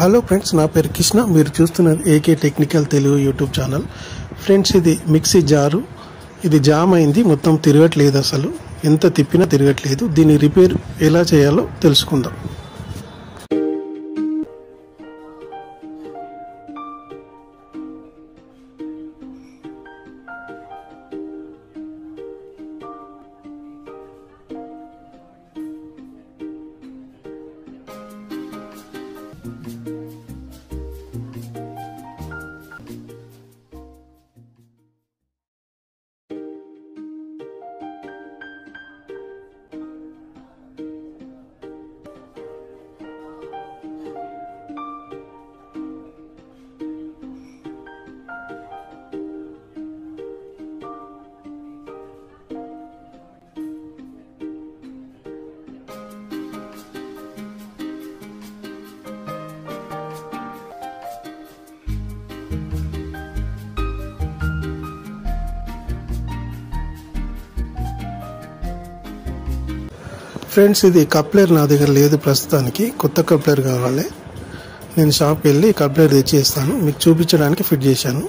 Hello friends, నా పేరు కృష్ణ. మీరు చూస్తున్నది AK technical Telugu YouTube channel. Friends, ఇది మిక్సీ జారు. ఇది జామ్ అయింది, మొత్తం తిరగట్లేదు. అసలు ఎంత తిప్పినా తిరగట్లేదు. దీన్ని రిపేర్ ఎలా చేయాలో తెలుసుకుందాం. ఫ్రెండ్స్, ఇది కప్లర్ నా దగ్గర లేదు ప్రస్తుతానికి. కొత్త కప్లర్ కావాలి. నేను షాప్కి వెళ్ళి కప్లర్ తెచ్చేస్తాను. మీకు చూపించడానికి ఫిట్ చేశాను.